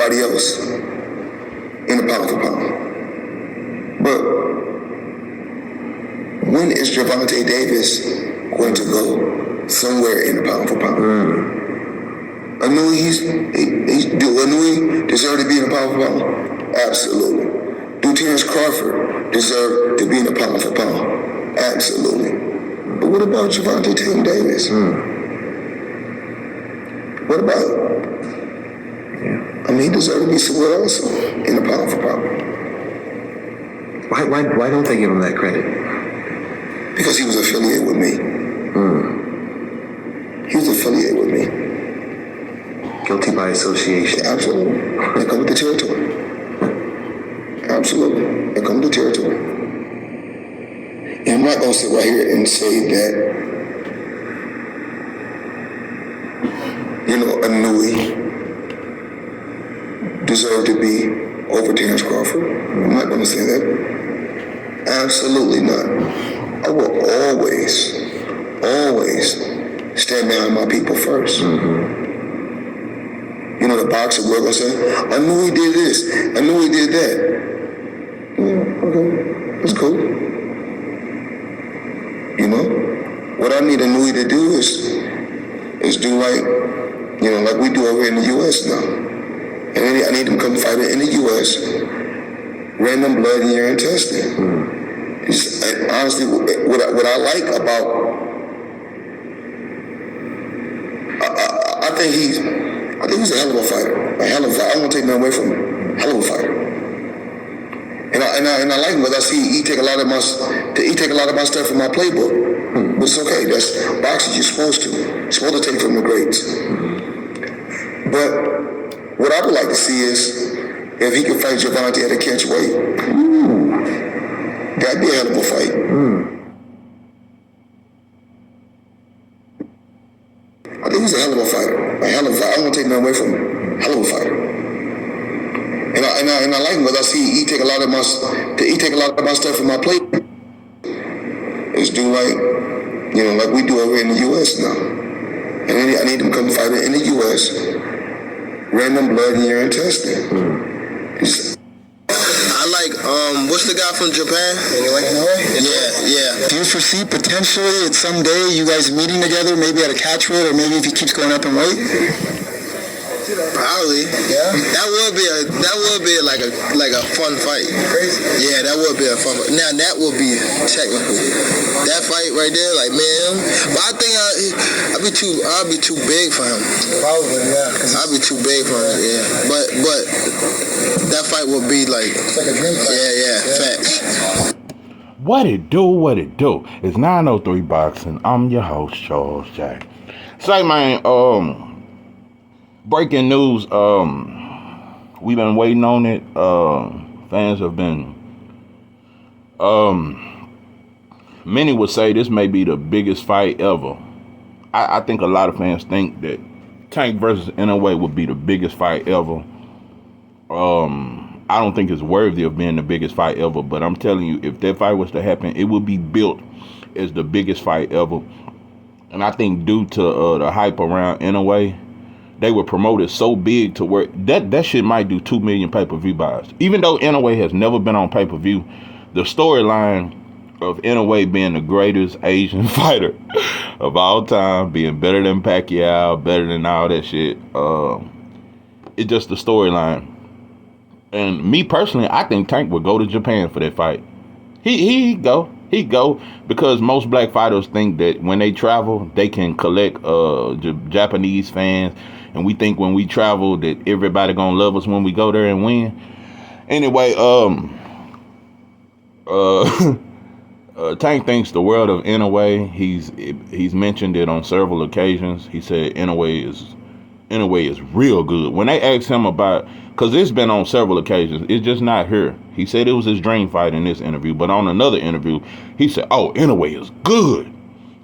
anybody else in the pound for pound. But when is Gervonta Davis going to go somewhere in the pound for pound? Do Inoue deserve to be in the pound for pound? Absolutely. Do Terrence Crawford deserve to be in the pound for pound? Absolutely. But what about Gervonta Davis? What about? He deserves to be somewhere else in the pound for pound. Why don't they give him that credit? Because he was affiliated with me. He was affiliated with me. Guilty by association. Yeah, absolutely. That comes with the territory. Absolutely. That comes with the territory. And I'm not going to sit right here and say that, Inoue deserve to be over Terrence Crawford. I'm not going to say that. Absolutely not. I will always stand behind my people first. The boxer will go say, I knew he did this, I knew he did that. Okay, that's cool. What I need Inoue to do is do like we do over in the U.S. now. And I need him to come fight in the U.S. Random blood and urine testing. Honestly, what I like about, I think he's a hell of a fighter. I don't want to take nothing away from him. Hell of a fighter. And I like him because I see he take a lot of my stuff from my playbook. But it's okay. That's boxing. You're supposed to. You're supposed to take from the greats. But what I would like to see is if he can fight Gervonta at a catch weight. That'd be a hell of a fight. I think he's a hell of a fighter. I don't want to take nothing away from him. Hell of a fighter. And I like him because I see he take a lot of my stuff from my plate. It's do like we do over in the U.S. now. And I need him to come fight in the U.S. Random blood and urine testing. I like what's the guy from Japan? Yeah. Do you foresee potentially at some day you guys meeting together, maybe at a catch weight, or maybe if he keeps going up in weight? Probably. Yeah. That would be like a fun fight. Crazy. Yeah, that would be a fun fight. Now that would be technical. That fight right there, like man. But I think I'll be too big for him. Probably, yeah. I'll be too big for him. Yeah. But that fight would be like. It's like a dream fight. Yeah. Facts. What it do? It's 903 Boxing. I'm your host, Charles Jack. Say, man, breaking news, we've been waiting on it. Fans have been, many would say this may be the biggest fight ever. I think a lot of fans think that Tank versus Inoue would be the biggest fight ever. I don't think it's worthy of being the biggest fight ever, but I'm telling you, if that fight was to happen, it would be built as the biggest fight ever. And I think due to the hype around Inoue, they were promoted so big to where that shit might do 2 million pay-per-view buys. Even though Inoue has never been on pay-per-view, the storyline of Inoue being the greatest Asian fighter of all time, being better than Pacquiao, better than all that shit, it's just the storyline. And me personally, I think Tank would go to Japan for that fight. He'd go because most black fighters think that when they travel, they can collect Japanese fans. And we think when we travel that everybody gonna love us when we go there and win. Anyway, Tank thinks the world of Inoue. He's mentioned it on several occasions. He said Inoue is real good. When they asked him about, because it's been on several occasions, it's just not here. He said it was his dream fight in this interview, but on another interview, he said, "Oh, Inoue is good.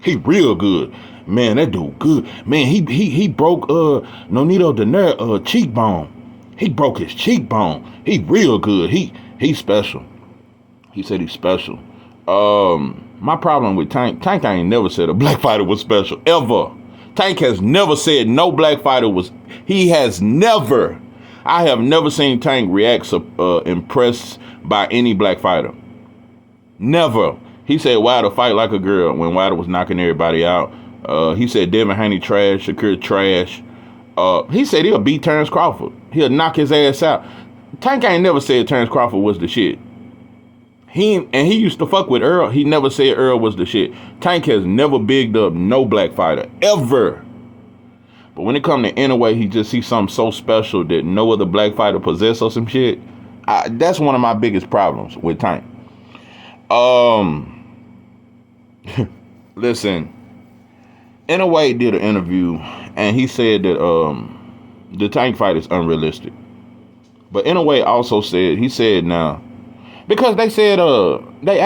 He real good. Man, that dude good. Man, he broke Nonito Donaire cheekbone. He broke his cheekbone. He real good. He's special." He said he's special. My problem with Tank ain't never said a black fighter was special, ever. Tank has never said no black fighter was. He has never. I have never seen Tank react impressed by any black fighter. Never. He said Wilder fight like a girl when Wilder was knocking everybody out. He said Devin Haney trash, Shakur trash. He said he'll beat Terrence Crawford. He'll knock his ass out. Tank ain't never said Terrence Crawford was the shit. He used to fuck with Earl. He never said Earl was the shit. Tank has never bigged up no black fighter ever. But when it comes to Inoue, he just sees something so special that no other black fighter possess or some shit. That's one of my biggest problems with Tank. Listen, Inoue did an interview and he said that the Tank fight is unrealistic. But Inoue also said, now, because they said they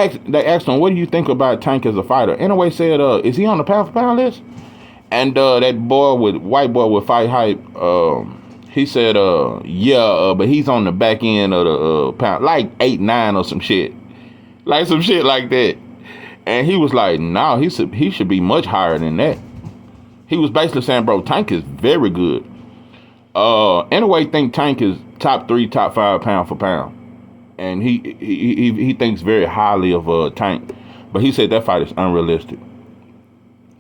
asked him, what do you think about Tank as a fighter? Inoue said, is he on the pound for pound list? And that white boy with Fight Hype, he said, yeah, but he's on the back end of the pound, like 8-9 or some shit. Like some shit like that. And he was like, no, he should be much higher than that. He was basically saying, bro, Tank is very good. Inoue think Tank is top 3, top 5 pound for pound. And he thinks very highly of Tank. But he said that fight is unrealistic.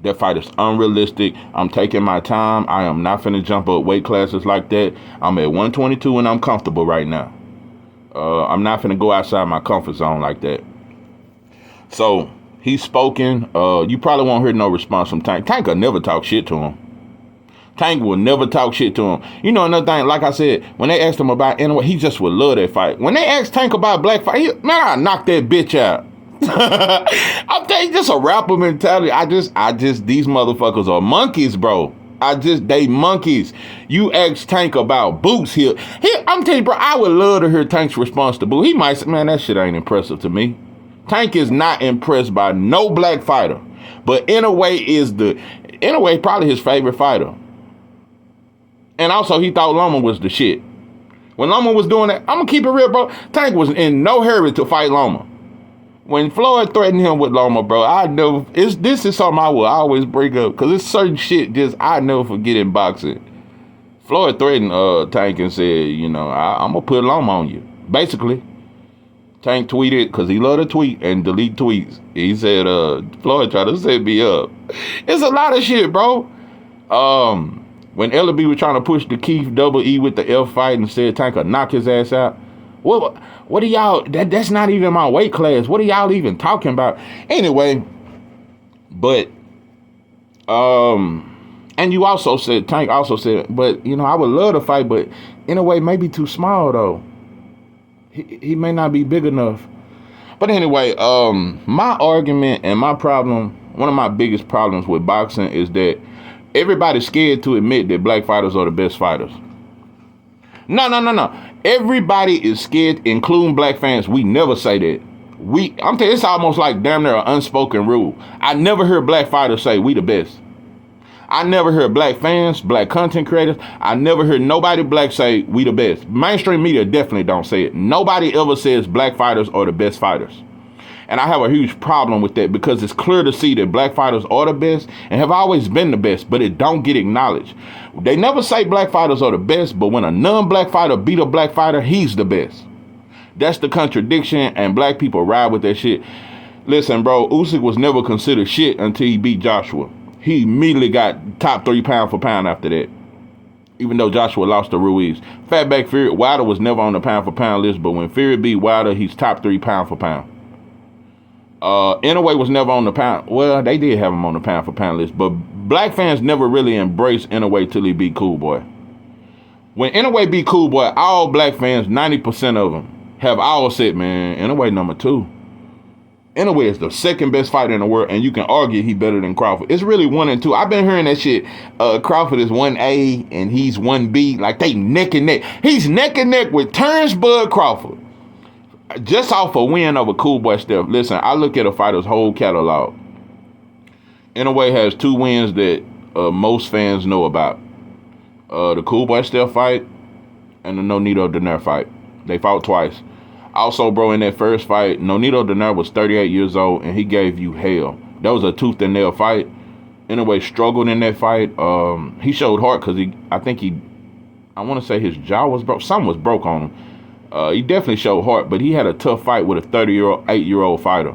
That fight is unrealistic. I'm taking my time. I am not finna jump up weight classes like that. I'm at 122 and I'm comfortable right now. I'm not finna go outside my comfort zone like that. So he's spoken. You probably won't hear no response from Tank. Tank will never talk shit to him. Tank will never talk shit to him. You know another thing, like I said, when they asked him about Inoue, he just would love that fight. When they asked Tank about black fight, I knocked that bitch out. I'm telling you, just a rapper mentality. I just, these motherfuckers are monkeys, bro. They monkeys. You ask Tank about Boots here. I'm telling you, bro, I would love to hear Tank's response to Boots. He might say, man, that shit ain't impressive to me. Tank is not impressed by no black fighter. But Inoue probably his favorite fighter. And also, he thought Loma was the shit. When Loma was doing that, I'm going to keep it real, bro. Tank was in no hurry to fight Loma. When Floyd threatened him with Loma, bro, this is something I will always bring up. Because it's certain shit I never forget in boxing. Floyd threatened Tank and said, I'm going to put Loma on you. Basically, Tank tweeted, because he loved to tweet and delete tweets. He said, Floyd tried to set me up. It's a lot of shit, bro. When Ellaby was trying to push the Keith Double E with the F fight and said Tank would knock his ass out. What are y'all, that's not even my weight class. What are y'all even talking about? Anyway, but, and you also said, Tank also said, but, I would love to fight, but Inoue may be too small, though. He may not be big enough. But anyway, my argument and my problem, one of my biggest problems with boxing is that everybody's scared to admit that black fighters are the best fighters. No. Everybody is scared, including black fans. We never say that. I'm telling you, it's almost like damn near an unspoken rule. I never hear black fighters say we the best. I never hear black fans, black content creators. I never hear nobody black say we the best. Mainstream media definitely don't say it. Nobody ever says black fighters are the best fighters. And I have a huge problem with that because it's clear to see that black fighters are the best and have always been the best, but it don't get acknowledged. They never say black fighters are the best, but when a non-black fighter beat a black fighter, he's the best. That's the contradiction, and black people ride with that shit. Listen, bro, Usyk was never considered shit until he beat Joshua. He immediately got top 3 pound for pound after that, even though Joshua lost to Ruiz. Fatback Fury, Wilder was never on the pound for pound list, but when Fury beat Wilder, he's top 3 pound for pound. Inoue was never on the pound. Well, they did have him on the pound for pound list, but black fans never really embraced Inoue till he beat Cool Boy. When Inoue beat Cool Boy, all black fans, 90% of them, have all said, man, Inoue number 2. Inoue is the second best fighter in the world, and you can argue he better than Crawford. It's really 1 and 2. I've been hearing that shit. Crawford is 1A and he's 1B. Like they neck and neck. He's neck and neck with Terrence Bud Crawford. Just off a win over Cool Boy Steph. Listen, I look at a fighter's whole catalog. Inoue has 2 wins that most fans know about. The Cool Boy Steph fight and the Nonito Donaire fight. They fought twice. Also, bro, in that first fight, Nonito Donaire was 38 years old and he gave you hell. That was a tooth and nail fight. Inoue struggled in that fight. He showed heart because I think he I want to say his jaw was broke. Something was broke on him. He definitely showed heart, but he had a tough fight with a 8-year-old fighter.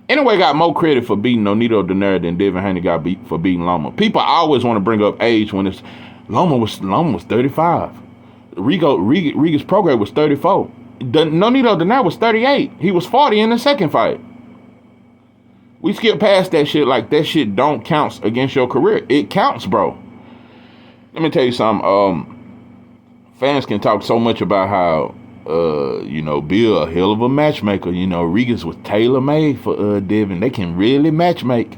Inoue got more credit for beating Nonito Donaire than Devin Haney got for beating Loma. People always want to bring up age when it's Loma was 35. Riga's Prograis was 34. Nonito Donaire was 38. He was 40 in the second fight. We skip past that shit like that shit don't count against your career. It counts, bro. Let me tell you something. Fans can talk so much about how, Bill a hell of a matchmaker. Rigas was tailor-made for Devin. They can really matchmake.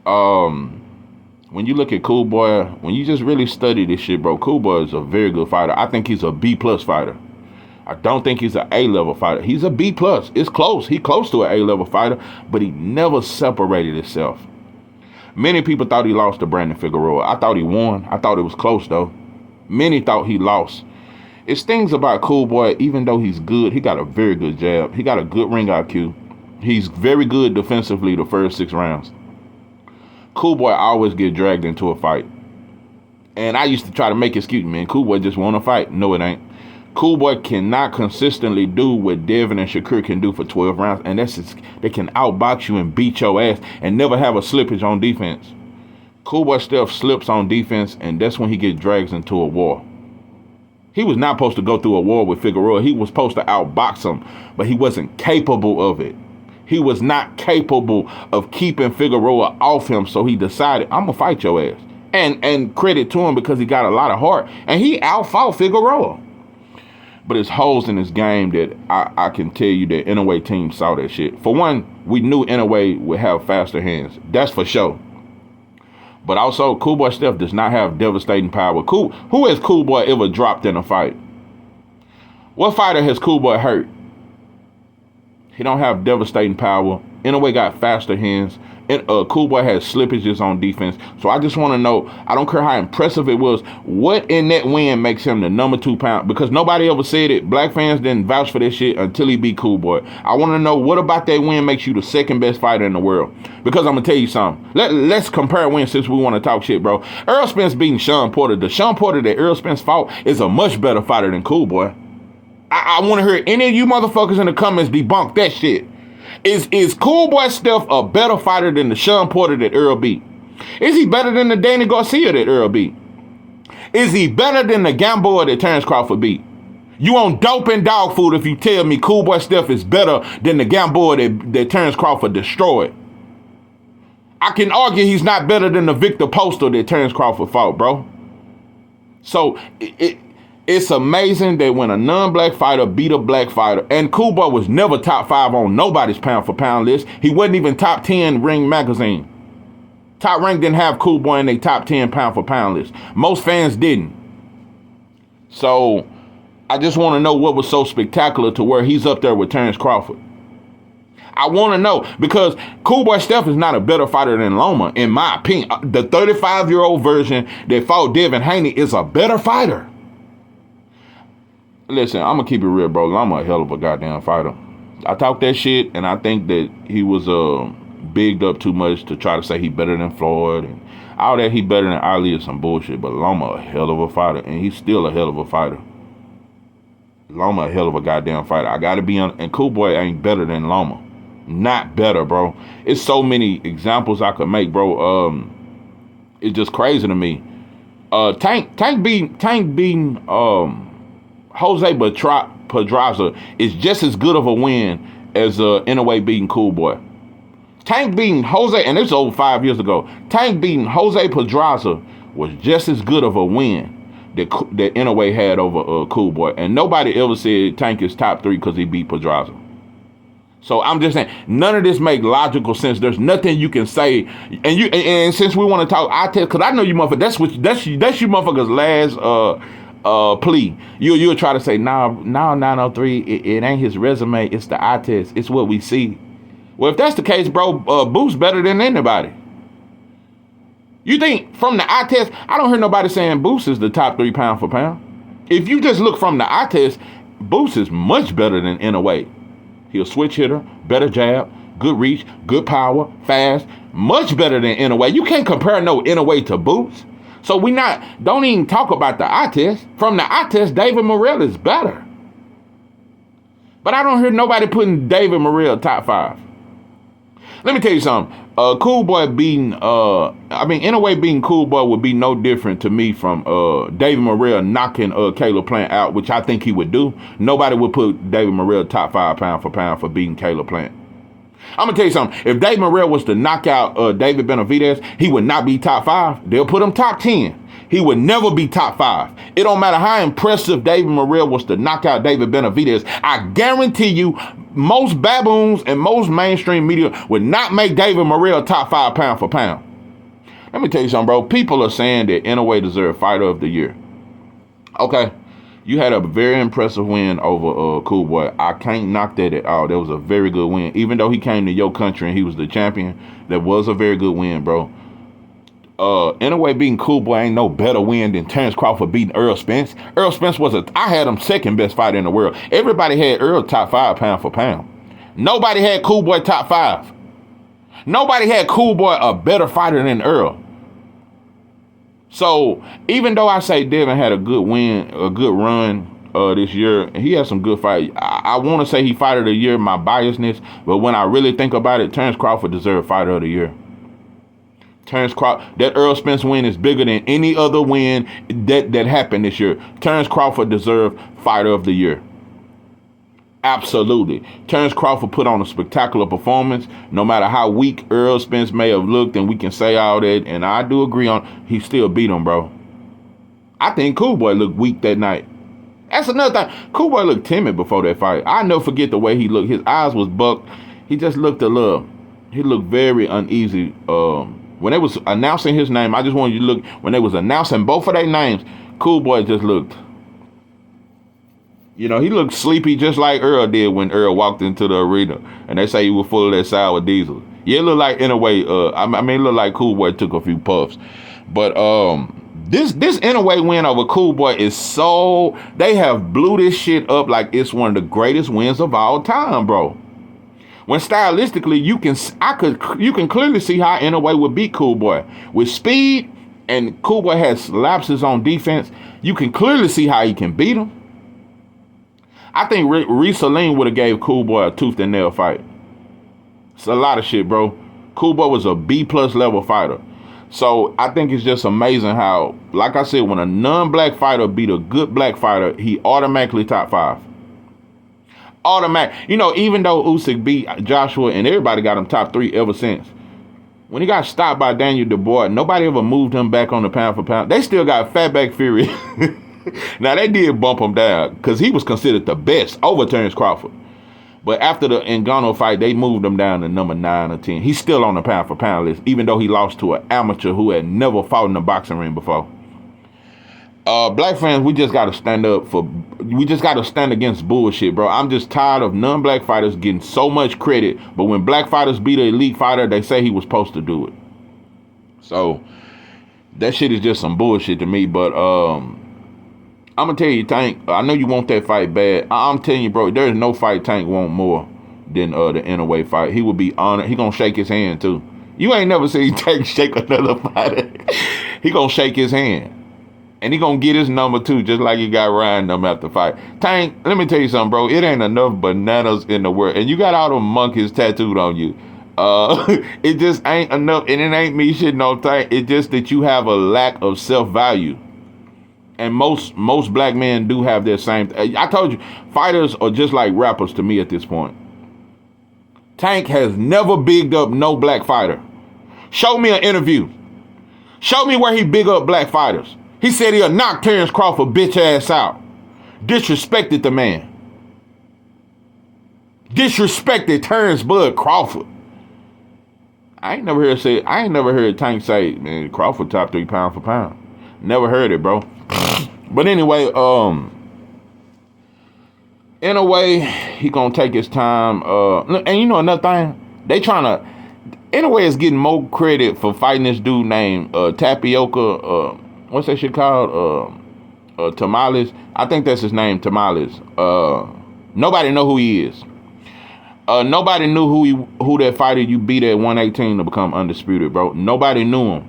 When you look at Cool Boy, when you just really study this shit, bro, Cool Boy is a very good fighter. I think he's a B+ fighter. I don't think he's an A-level fighter. He's a B+. It's close. He's close to an A-level fighter, but he never separated himself. Many people thought he lost to Brandon Figueroa. I thought he won. I thought it was close, though. Many thought he lost. It's things about Cool Boy, even though he's good, he got a very good jab. He got a good ring IQ. He's very good defensively the first 6 rounds. Cool Boy always get dragged into a fight. And I used to try to make excuse, man. Cool Boy just want to fight. No, it ain't. Cool Boy cannot consistently do what Devin and Shakur can do for 12 rounds. And that's just, they can outbox you and beat your ass and never have a slippage on defense. Cool Boy stuff slips on defense, and that's when he gets dragged into a war. He was not supposed to go through a war with Figueroa. He was supposed to outbox him, but he wasn't capable of it. He was not capable of keeping Figueroa off him, so he decided, I'm going to fight your ass. And credit to him because he got a lot of heart, and he outfought Figueroa. But it's holes in his game that I can tell you that Inoue team saw that shit. For one, we knew Inoue would have faster hands. That's for sure. But also, Cool Boy Steph does not have devastating power. Who has Cool Boy ever dropped in a fight? What fighter has Cool Boy hurt? He don't have devastating power. Inoue got faster hands. Cool Boy has slippages on defense. So I just want to know, I don't care how impressive it was, what in that win makes him the number 2 pound? Because nobody ever said it. Black fans didn't vouch for this shit until he beat Cool Boy. I want to know, what about that win makes you the second best fighter in the world? Because I'm going to tell you something. Let's compare wins since we want to talk shit, bro. Errol Spence beating Sean Porter. The Sean Porter that Errol Spence fought is a much better fighter than Cool Boy. I want to hear any of you motherfuckers in the comments debunk that shit. Is Cool Boy Steph a better fighter than the Sean Porter that Earl beat? Is he better than the Danny Garcia that Earl beat? Is he better than the Gamboa that Terrence Crawford beat? You on dope and dog food if you tell me Cool Boy Steph is better than the Gamboa that Terrence Crawford destroyed. I can argue he's not better than the Victor Postal that Terrence Crawford fought, bro. So it's amazing that when a non-black fighter beat a black fighter, and Cool Boy was never top 5 on nobody's pound-for-pound list. He wasn't even top 10 Ring magazine. Top Rank didn't have Cool Boy in their top 10 pound-for-pound list. Most fans didn't. So I just want to know what was so spectacular to where he's up there with Terrence Crawford. I want to know, because Cool Boy Steph is not a better fighter than Loma, in my opinion. The 35-year-old version that fought Devin Haney is a better fighter. Listen, I'm going to keep it real, bro. I'm a hell of a goddamn fighter. I talk that shit, and I think that he was bigged up too much to try to say he better than Floyd. And all that he better than Ali is some bullshit. But Loma a hell of a fighter, and he's still a hell of a fighter. Loma a hell of a goddamn fighter. I got to be on, and Cool Boy ain't better than Loma. Not better, bro. It's so many examples I could make, bro. It's just crazy to me. Tank beating Jose Pedraza is just as good of a win as Inoue beating Cool Boy. Tank beating Jose, and this was over 5 years ago. Tank beating Jose Pedraza was just as good of a win that Inoue had over Cool Boy. And nobody ever said Tank is top 3 because he beat Pedraza. So I'm just saying, none of this make logical sense. There's nothing you can say. And since we want to talk eye test, because I know you motherfuckers, that's you motherfuckers' last plea. You'll try to say, no, 903, it ain't his resume, it's the eye test, it's what we see. Well, if that's the case, bro, Boo's better than anybody. You think from the eye test, I don't hear nobody saying Boots is the top 3 pound for pound. If you just look from the eye test, Boots is much better than Inoue. He'll switch hitter, better jab, good reach, good power, fast, much better than Inoue. You can't compare no Inoue to Boots. So don't even talk about the eye test. From the eye test, David Morrell is better. But I don't hear nobody putting David Morrell top 5. Let me tell you something. Cool Boy beating, Inoue beating Cool Boy would be no different to me from David Morrell knocking Caleb Plant out, which I think he would do. Nobody would put David Morrell top 5 pound for beating Caleb Plant. I'm going to tell you something. If David Morrell was to knock out David Benavidez, he would not be top 5. They'll put him top 10. He would never be top 5. It don't matter how impressive David Morrell was to knock out David Benavidez. I guarantee you, most baboons and most mainstream media would not make David Morrell top 5 pound for pound. Let me tell you something, bro. People are saying that Inoue deserves Fighter of the Year. Okay. You had a very impressive win over Cool Boy. I can't knock that at all. That was a very good win. Even though he came to your country and he was the champion, that was a very good win, bro. Inoue beating Cool Boy ain't no better win than Terrence Crawford beating Earl Spence. Earl Spence I had him second best fighter in the world. Everybody had Earl top 5 pound for pound. Nobody had Cool Boy top 5. Nobody had Cool Boy a better fighter than Earl. So even though I say Devin had a good win, a good run this year, and he had some good fights, I want to say he fighter of the year, my biasness, but when I really think about it, Terrence Crawford deserved fighter of the year. Terrence Crawford, that Earl Spence win is bigger than any other win that happened this year. Terrence Crawford deserved fighter of the year. Absolutely. Terrence Crawford put on a spectacular performance. No matter how weak Earl Spence may have looked, and we can say all that, and I do agree on, he still beat him, bro. I think Cool Boy looked weak that night. That's another thing. Cool Boy looked timid before that fight. I never forget the way he looked. His eyes was bucked. He just looked he looked very uneasy. When they was announcing his name, I just wanted you to look, when they was announcing both of their names, Cool Boy just looked, he looked sleepy just like Earl did when Earl walked into the arena. And they say he was full of that sour diesel. Yeah, it looked like, in a way, it looked like Cool Boy took a few puffs. But this Inoue win over Cool Boy is they have blew this shit up like it's one of the greatest wins of all time, bro. When stylistically, you can clearly see how Inoue would beat Cool Boy. With speed, and Cool Boy has lapses on defense, you can clearly see how he can beat him. I think Reese Saline would have gave Cool Boy a tooth and nail fight. It's a lot of shit, bro. Cool Boy was a B+ level fighter. So I think it's just amazing how, like I said, when a non-black fighter beat a good black fighter, he automatically top 5. Automatic. Even though Usyk beat Joshua and everybody got him top 3 ever since. When he got stopped by Daniel Dubois, nobody ever moved him back on the pound for pound. They still got Fatback Fury. Now, they did bump him down because he was considered the best over Terrence Crawford. But after the Ngannou fight, they moved him down to number 9 or 10. He's still on the pound for pound list, even though he lost to an amateur who had never fought in a boxing ring before. Black fans, we just got to stand against bullshit, bro. I'm just tired of non-black fighters getting so much credit, but when black fighters beat an elite fighter, they say he was supposed to do it. So that shit is just some bullshit to me. But I'm gonna tell you, Tank, I know you want that fight bad. I'm telling you, bro, there is no fight Tank want more than the Inoue fight. He would be honored. He gonna shake his hand too. You ain't never seen Tank shake another fighter. He gonna shake his hand. And he gonna get his number too, just like he got Ryan number after fight. Tank, let me tell you something, bro. It ain't enough bananas in the world. And you got all them monkeys tattooed on you. It just ain't enough. And it ain't me shitting on Tank. It's just that you have a lack of self-value. And most black men do have their same. I told you, fighters are just like rappers to me at this point. Tank has never bigged up no black fighter. Show me an interview. Show me where he big up black fighters. He said he'll knock Terrence Crawford bitch ass out. Disrespected the man. Disrespected Terrence Bud Crawford. I ain't never heard Tank say, man, Crawford top 3 pound for pound. Never heard it, bro. But anyway, in a way, he gonna take his time. And you know another thing, Inoue is getting more credit for fighting this dude named Tapioca. What's that shit called? Tamales. I think that's his name, Tamales. Nobody know who he is. Nobody knew who that fighter you beat at 118 to become undisputed, bro. Nobody knew him.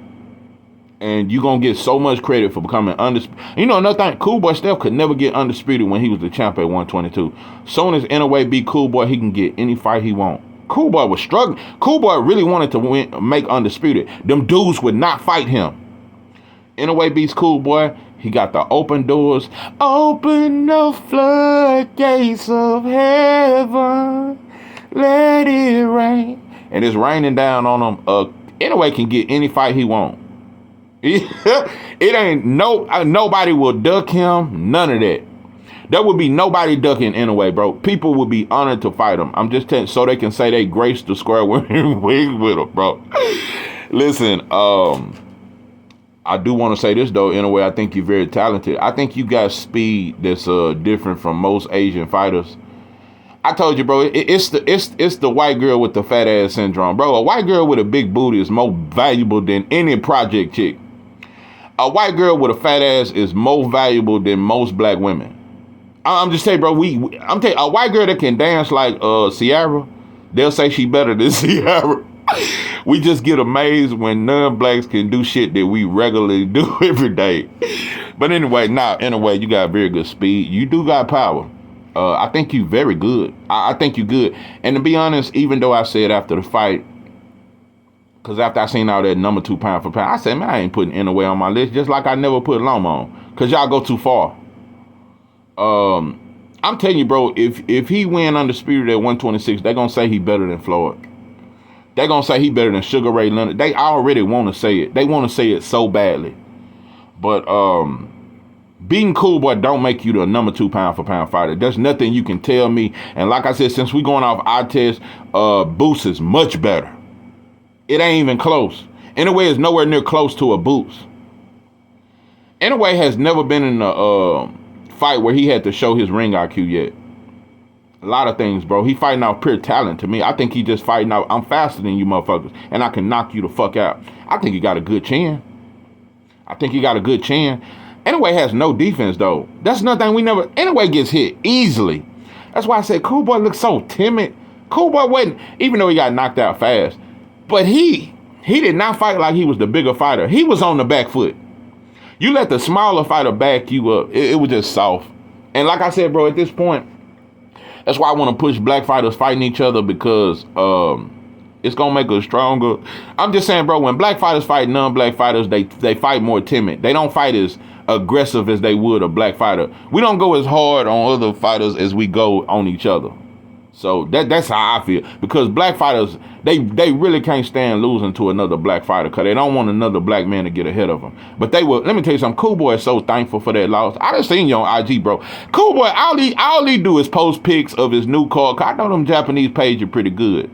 And you gonna get so much credit for becoming undisputed. You know another thing, Cool Boy Steph could never get undisputed when he was the champ at 122. Soon as Inoue beat Cool Boy, he can get any fight he want. Cool Boy was struggling. Cool Boy really wanted to make undisputed. Them dudes would not fight him. Inoue beats Cool Boy. He got the open doors. Open the floodgates of heaven. Let it rain. And it's raining down on him. Inoue can get any fight he want. It ain't nobody will duck him. None of that. There would be nobody ducking Inoue, bro. People would be honored to fight him. I'm just telling so they can say they graced the square with him, bro. Listen, I do want to say this though. Inoue, I think you're very talented. I think you got speed that's different from most Asian fighters. I told you, bro. It's the white girl with the fat ass syndrome, bro. A white girl with a big booty is more valuable than any project chick. A white girl with a fat ass is more valuable than most black women. I'm just saying, bro. I'm telling you, a white girl that can dance like Ciara, they'll say she better than Ciara. We just get amazed when non-blacks can do shit that we regularly do every day. But anyway, you got very good speed. You do got power. I think you very good. I think you good. And to be honest, even though I said after the fight, because after I seen all that number 2 pound for pound, I said, man, I ain't putting Inoue on my list, just like I never put Loma on, because y'all go too far. I'm telling you, bro, if he win undisputed at 126, they're going to say he better than Floyd. They're going to say he better than Sugar Ray Leonard. They already want to say it. They want to say it so badly. But beating Cool Boy don't make you the number 2 pound for pound fighter. There's nothing you can tell me. And like I said, since we going off eye test, Boots is much better. It ain't even close. Inoue is nowhere near close to a Boots. Inoue has never been in a fight where he had to show his ring IQ yet. A lot of things, bro. He fighting out pure talent to me. I think he just fighting out, I'm faster than you motherfuckers, and I can knock you the fuck out. I think he got a good chin. Inoue has no defense, though. That's nothing Inoue gets hit easily. That's why I said Cool Boy looks so timid. Cool Boy wasn't, even though he got knocked out fast, but he did not fight like he was the bigger fighter. He was on the back foot. You let the smaller fighter back you up. It was just soft. And like I said, bro, at this point, that's why I want to push black fighters fighting each other, because it's going to make us stronger. I'm just saying, bro, when black fighters fight non-black fighters, they fight more timid. They don't fight as aggressive as they would a black fighter. We don't go as hard on other fighters as we go on each other. So that's how I feel. Because black fighters, they really can't stand losing to another black fighter, because they don't want another black man to get ahead of them. But they will. Let me tell you something. Cool Boy is so thankful for that loss. I just seen you on IG, bro. Cool Boy, all he do is post pics of his new car. I know them Japanese pages are pretty good.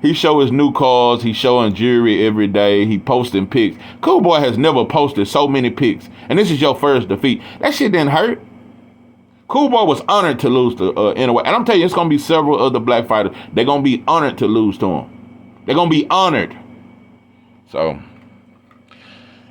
He show his new cars. He showing jewelry every day. He posting pics. Cool Boy has never posted so many pics. And this is your first defeat. That shit didn't hurt. Cool Boy was honored to lose to Inoue. And I'm telling you, it's going to be several other black fighters. They're going to be honored to lose to him. They're going to be honored. So,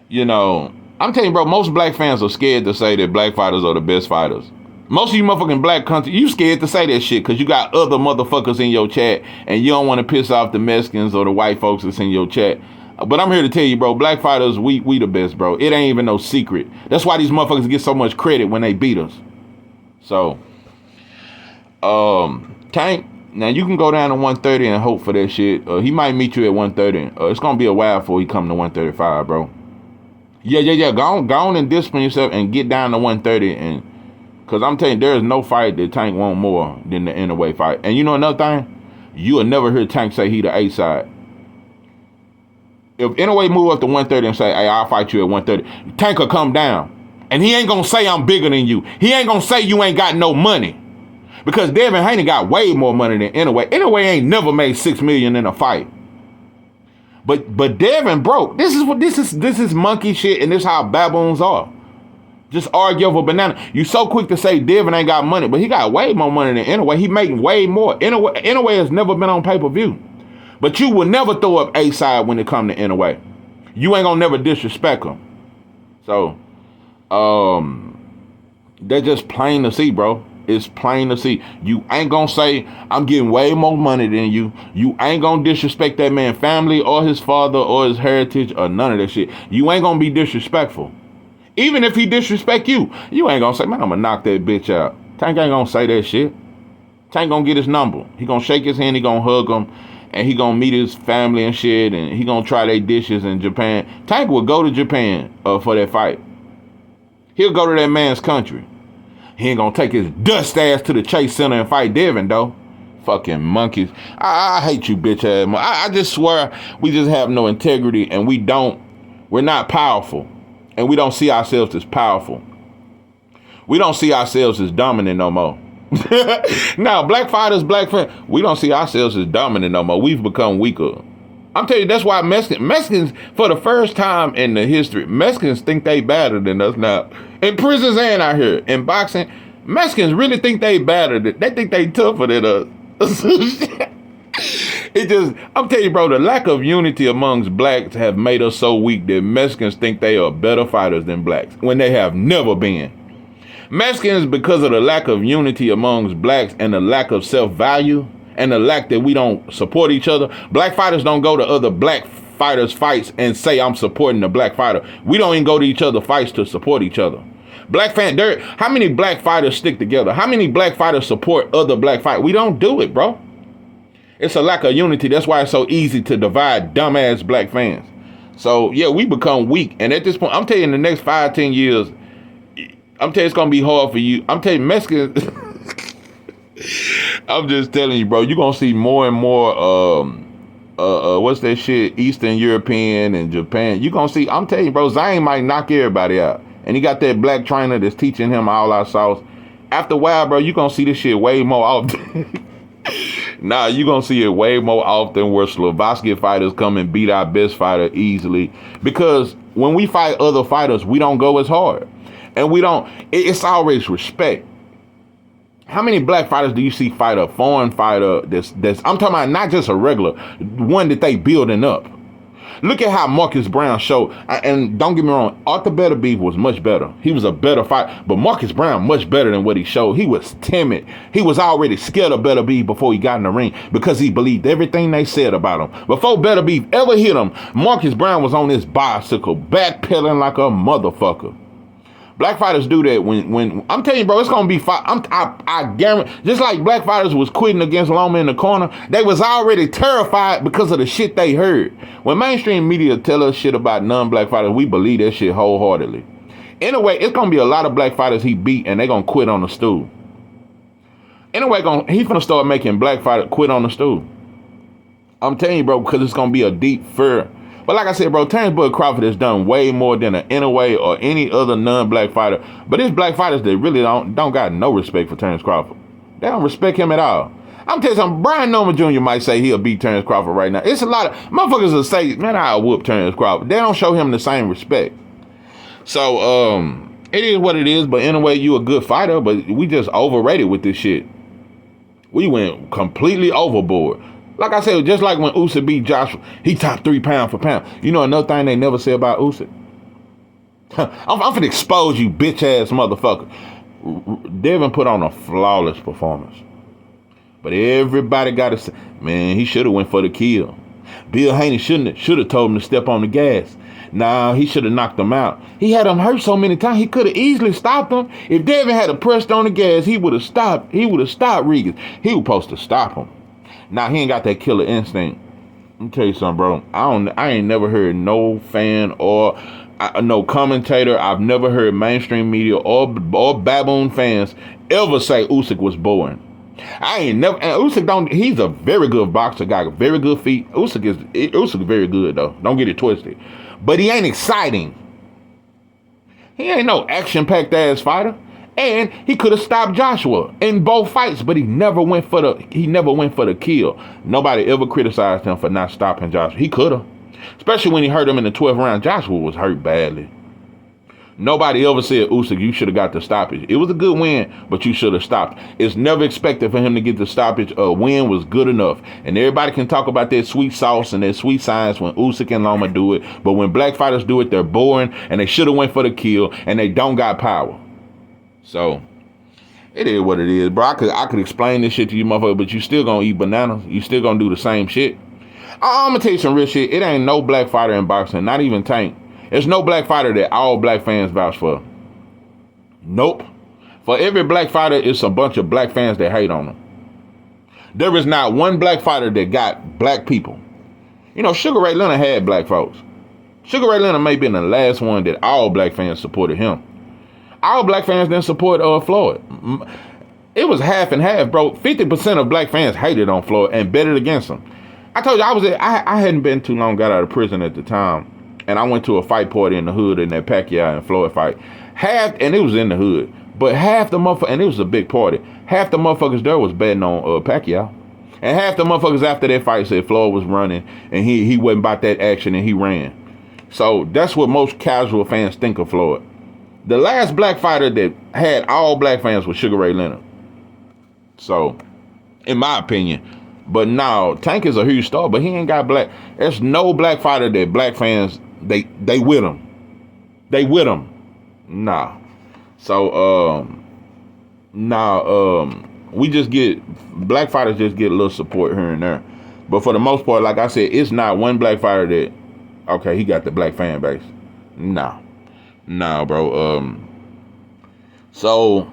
you know, I'm telling you, bro, most black fans are scared to say that black fighters are the best fighters. Most of you motherfucking black country, you scared to say that shit because you got other motherfuckers in your chat and you don't want to piss off the Mexicans or the white folks that's in your chat. But I'm here to tell you, bro, black fighters, we the best, bro. It ain't even no secret. That's why these motherfuckers get so much credit when they beat us. So, Tank, now you can go down to 130 and hope for that shit. He might meet you at 130. It's going to be a while before he come to 135, bro. Yeah. Go on and discipline yourself and get down to 130. And because I'm telling you, there is no fight that Tank want more than the Inoue fight. And you know another thing? You will never hear Tank say he the A side. If Inoue move up to 130 and say, hey, I'll fight you at 130, Tank will come down. And he ain't going to say I'm bigger than you. He ain't going to say you ain't got no money. Because Devin Haney got way more money than Inoue. Inoue ain't never made $6 million in a fight. But Devin broke. This is monkey shit, and this is how baboons are. Just argue over banana. You so quick to say Devin ain't got money, but he got way more money than Inoue. He making way more. Inoue has never been on pay-per-view. But you will never throw up A side when it come to Inoue. You ain't gonna never disrespect him. So, they're just plain to see, bro. It's plain to see. You ain't gonna say, I'm getting way more money than you. You ain't gonna disrespect that man's family or his father or his heritage or none of that shit. You ain't gonna be disrespectful. Even if he disrespect you, you ain't gonna say, man, I'm gonna knock that bitch out. Tank ain't gonna say that shit. Tank gonna get his number. He gonna shake his hand, he gonna hug him, and he gonna meet his family and shit, and he gonna try their dishes in Japan. Tank will go to Japan for that fight. He'll go to that man's country. He ain't gonna take his dust ass to the Chase Center and fight Devin, though. Fucking monkeys. I hate you, bitch ass. I just swear we just have no integrity, and we're not powerful, and we don't see ourselves as powerful. We don't see ourselves as dominant no more. Now, black fighters, we don't see ourselves as dominant no more. We've become weaker. I'm telling you, that's why Mexicans, for the first time in the history, Mexicans think they better than us now. In prisons and out here, in boxing, Mexicans really think they better they think they tougher than us. I'm telling you, bro, the lack of unity amongst blacks have made us so weak that Mexicans think they are better fighters than blacks when they have never been. Mexicans, because of the lack of unity amongst blacks and the lack of self-value, and the lack that we don't support each other. Black fighters don't go to other black fighters' fights and say, I'm supporting the black fighter. We don't even go to each other's fights to support each other. How many black fighters stick together? How many black fighters support other black fighters? We don't do it, bro. It's a lack of unity. That's why it's so easy to divide dumbass black fans. So, yeah, we become weak. And at this point, I'm telling you, in the next 5-10 years, I'm telling you, it's going to be hard for you. I'm telling you, Mexicans... I'm just telling you, bro, you're going to see more and more, what's that shit, Eastern European and Japan. You're going to see, I'm telling you, bro, Zane might knock everybody out. And he got that black trainer that's teaching him all our sauce. After a while, bro, you're going to see this shit way more often. Nah, you're going to see it way more often where Slovakian fighters come and beat our best fighter easily. Because when we fight other fighters, we don't go as hard. And it's always respect. How many black fighters do you see fight a foreign fighter that's I'm talking about not just a regular, one that they building up? Look at how Marcus Brown showed, and don't get me wrong, Arthur Beterbiev was much better. He was a better fighter, but Marcus Brown much better than what he showed. He was timid. He was already scared of Beterbiev before he got in the ring because he believed everything they said about him. Before Beterbiev ever hit him, Marcus Brown was on his bicycle, backpedaling like a motherfucker. Black fighters do that when I'm telling you, bro, it's gonna be I guarantee. Just like black fighters was quitting against Loma in the corner, they was already terrified because of the shit they heard. When mainstream media tell us shit about non-black fighters, we believe that shit wholeheartedly. Anyway, it's gonna be a lot of black fighters he beat, and they gonna quit on the stool. Anyway, he's gonna start making black fighters quit on the stool. I'm telling you, bro, because it's gonna be a deep fear. But like I said, bro, Terrence Bud Crawford has done way more than an Inoue or any other non-black fighter. But it's black fighters that really don't got no respect for Terrence Crawford. They don't respect him at all. I'm telling you something, Brian Norman Jr. might say he'll beat Terrence Crawford right now. It's a lot of motherfuckers will say, man, I'll whoop Terrence Crawford. They don't show him the same respect. So, it is what it is. But anyway, you a good fighter, but we just overrated with this shit. We went completely overboard. Like I said, just like when Usyk beat Joshua, he top 3 pound for pound. You know another thing they never say about Usyk? I'm finna expose you, bitch ass motherfucker. Devin put on a flawless performance. But everybody got to say, man, he should have went for the kill. Bill Haney should have told him to step on the gas. Nah, he should have knocked him out. He had him hurt so many times, he could have easily stopped him. If Devin had pressed on the gas, he would have stopped Regan. He was supposed to stop him. Now, he ain't got that killer instinct. Let me tell you something, bro. I ain't never heard no fan or no commentator. I've never heard mainstream media or baboon fans ever say Usyk was boring. And Usyk he's a very good boxer, got very good feet. Usyk is very good, though. Don't get it twisted. But he ain't exciting. He ain't no action-packed ass fighter. And he could have stopped Joshua in both fights, but he never went for the kill. Nobody ever criticized him for not stopping Joshua. He could have. Especially when he hurt him in the 12th round. Joshua was hurt badly. Nobody ever said, Usyk, you should have got the stoppage. It was a good win, but you should have stopped. It's never expected for him to get the stoppage. A win was good enough. And everybody can talk about their sweet sauce and their sweet science when Usyk and Loma do it. But when black fighters do it, they're boring, and they should have went for the kill, and they don't got power. So, It is what it is, bro. I could explain this shit to you, motherfucker, but you still gonna eat bananas. You still gonna do the same shit. I'm gonna tell you some real shit. It ain't no black fighter in boxing, not even Tank. There's no black fighter that all black fans vouch for. Nope. For every black fighter, it's a bunch of black fans that hate on him. There is not one black fighter that got black people. You know, Sugar Ray Leonard had black folks. Sugar Ray Leonard may have been the last one that all black fans supported him. All black fans didn't support Floyd. It was half and half, bro. 50% of black fans hated on Floyd and betted against him. I told you I hadn't been too long, got out of prison at the time, and I went to a fight party in the hood in that Pacquiao and Floyd fight. And it was in the hood, but half the motherfuckers, and it was a big party, half the motherfuckers there was betting on Pacquiao. And half the motherfuckers after that fight said Floyd was running and he wasn't about that action and he ran. So that's what most casual fans think of Floyd. The last black fighter that had all black fans was Sugar Ray Leonard. So, in my opinion. But now, Tank is a huge star, but he ain't got black. There's no black fighter that black fans, they with him. They with him. Nah. So, we just get, black fighters just get a little support here and there. But for the most part, like I said, it's not one black fighter that, okay, he got the black fan base. Nah, bro. So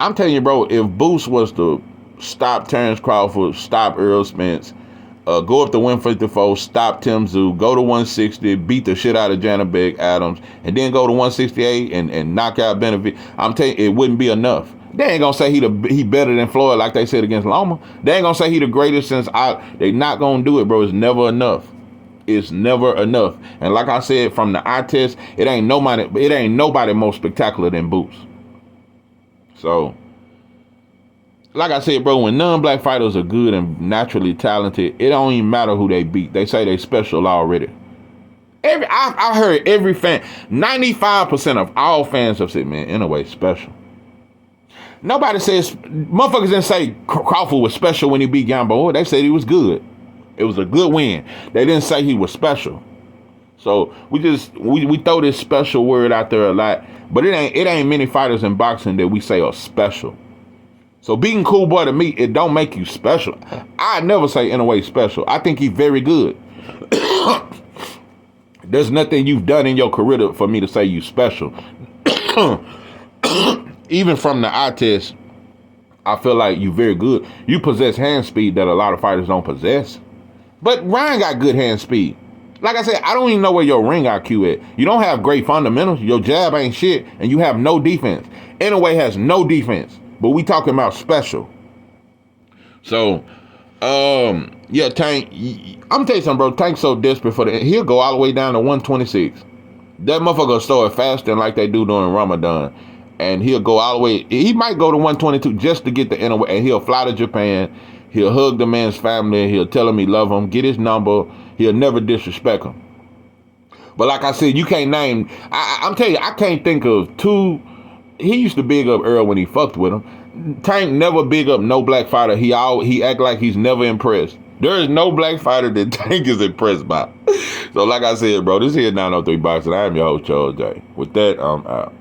I'm telling you, bro, if Boost was to stop Terrence Crawford, stop Earl Spence, go up to 154, stop Tim Tszyu, go to 160, beat the shit out of Janabek Adams, and then go to 168 and knock out Benefit, I'm telling you, it wouldn't be enough. They ain't gonna say he better than Floyd like they said against Loma. They ain't gonna say he the greatest they not gonna do it, bro. It's never enough. It's never enough. And like I said, from the eye test, it ain't nobody more spectacular than Boots. So, like I said, bro, when non-black fighters are good and naturally talented, it don't even matter who they beat. They say they special already. I heard every fan, 95% of all fans have said, man, Inoue special. Nobody says, motherfuckers didn't say Crawford was special when he beat Gamboa. They said he was good. It was a good win. They didn't say he was special. So we throw this special word out there a lot, but it ain't many fighters in boxing that we say are special. So beating Cool Boy to me, it don't make you special. I never say Inoue special. I think he's very good. There's nothing you've done in your career for me to say you special. Even from the eye test, I feel like you very good. You possess hand speed that a lot of fighters don't possess. But Ryan got good hand speed. Like I said, I don't even know where your ring IQ at. You don't have great fundamentals. Your jab ain't shit, and you have no defense. Inoue has no defense, but we talking about special. So, yeah, Tank. I'm tell you something, bro. Tank's so desperate for he'll go all the way down to 126. That motherfucker start fasting like they do during Ramadan, and he'll go all the way. He might go to 122 just to get the Inoue, and he'll fly to Japan. He'll hug the man's family. He'll tell him he love him. Get his number. He'll never disrespect him. But like I said, you can't name. I'm telling you, I can't think of two. He used to big up Earl when he fucked with him. Tank never big up no black fighter. He act like he's never impressed. There is no black fighter that Tank is impressed by. So like I said, bro, this here 903 Boxing. I am your host, Charles J. With that, I'm out.